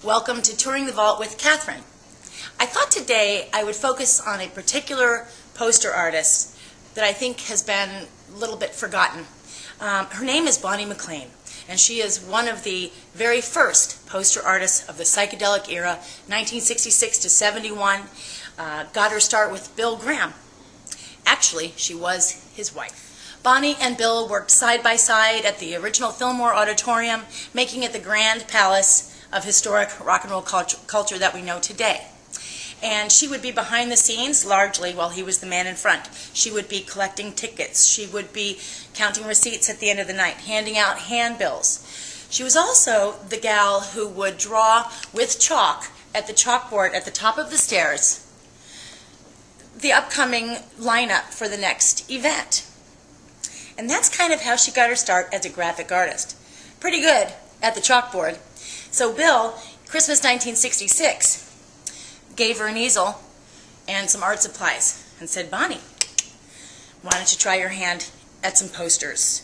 Welcome to Touring the Vault with Katherine. I thought today I would focus on a particular poster artist that I think has been a little bit forgotten. Her name is Bonnie MacLean, and she is one of the very first poster artists of the psychedelic era, 1966 to 71. Got her start with Bill Graham. Actually, she was his wife. Bonnie and Bill worked side by side at the original Fillmore Auditorium, making it the grand palace of historic rock and roll culture that we know today. And she would be behind the scenes largely while he was the man in front. She would be collecting tickets. She would be counting receipts at the end of the night, handing out handbills. She was also the gal who would draw with chalk at the chalkboard at the top of the stairs the upcoming lineup for the next event. And that's kind of how she got her start as a graphic artist. Pretty good at the chalkboard. So Bill, Christmas 1966, gave her an easel and some art supplies and said, "Bonnie, why don't you try your hand at some posters?"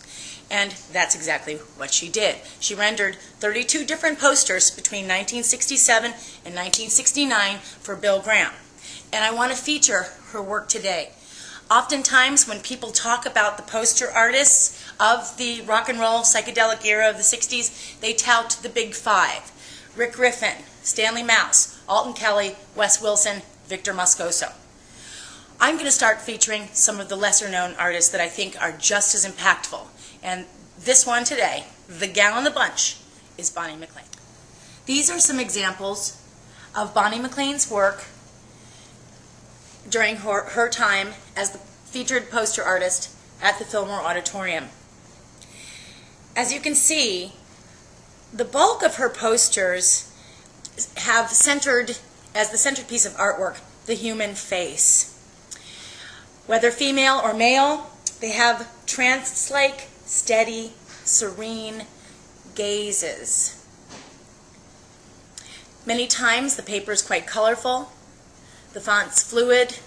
And that's exactly what she did. She rendered 32 different posters between 1967 and 1969 for Bill Graham. And I want to feature her work today. Oftentimes when people talk about the poster artists of the rock and roll psychedelic era of the 60s, they tout the big five: Rick Griffin, Stanley Mouse, Alton Kelly, Wes Wilson, Victor Moscoso. I'm going to start featuring some of the lesser known artists that I think are just as impactful. And this one today, the gal in the bunch, is Bonnie MacLean. These are some examples of Bonnie MacLean's work during her time as the featured poster artist at the Fillmore Auditorium. As you can see, the bulk of her posters have centered, as the centerpiece of artwork, the human face. Whether female or male, they have trance-like, steady, serene gazes. Many times the paper is quite colorful. The font's fluid.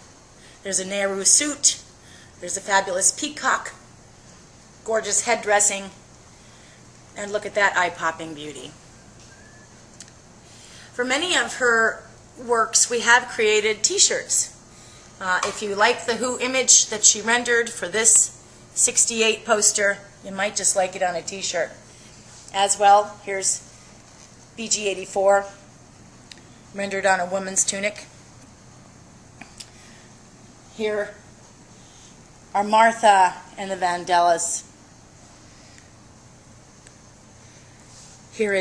There's a Nehru suit. There's a fabulous peacock. Gorgeous head dressing. And look at that eye-popping beauty. For many of her works, we have created t-shirts. If you like the Who image that she rendered for this 68 poster, you might just like it on a t-shirt. As well, here's BG-84, rendered on a woman's tunic. Here are Martha and the Vandellas. Here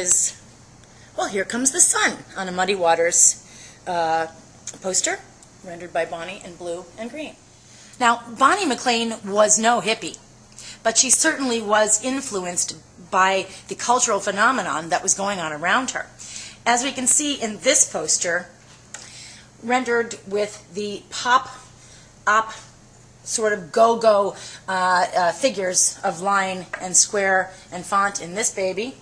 comes the sun on a Muddy Waters poster, rendered by Bonnie in blue and green. Now, Bonnie MacLean was no hippie, but she certainly was influenced by the cultural phenomenon that was going on around her. As we can see in this poster, rendered with the pop-up sort of go-go figures of line and square and font in this baby.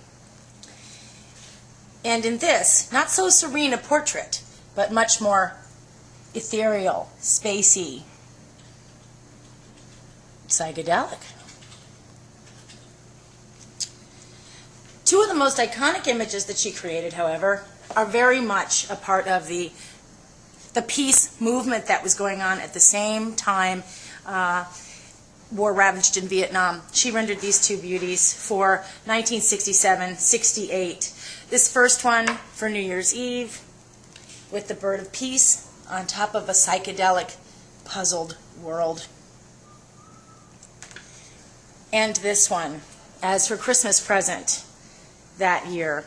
And in this, not so serene a portrait, but much more ethereal, spacey, psychedelic. Two of the most iconic images that she created, however, are very much a part of the peace movement that was going on at the same time war ravaged in Vietnam. She rendered these two beauties for 1967-68. This first one for New Year's Eve with the bird of peace on top of a psychedelic, puzzled world. And this one as her Christmas present that year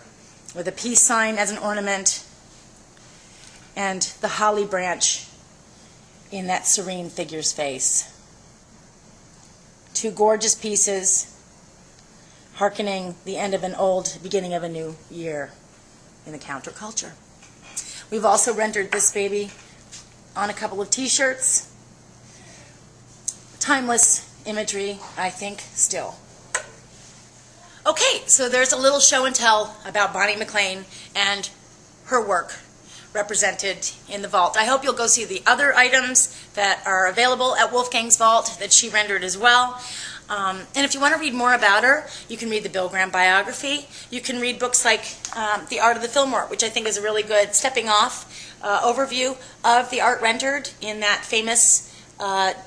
with a peace sign as an ornament and the holly branch in that serene figure's face. Two gorgeous pieces hearkening the end of an old, beginning of a new year in the counterculture. We've also rendered this baby on a couple of t-shirts. Timeless imagery, I think, still. Okay, so there's a little show and tell about Bonnie MacLean and her work represented in the vault. I hope you'll go see the other items that are available at Wolfgang's Vault that she rendered as well. And if you want to read more about her, you can read the Bill Graham biography. You can read books like The Art of the Fillmore, which I think is a really good stepping off overview of the art rendered in that famous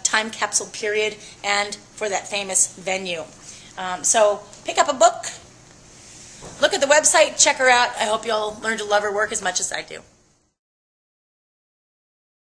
time capsule period and for that famous venue. So pick up a book, look at the website, check her out. I hope you'll learn to love her work as much as I do.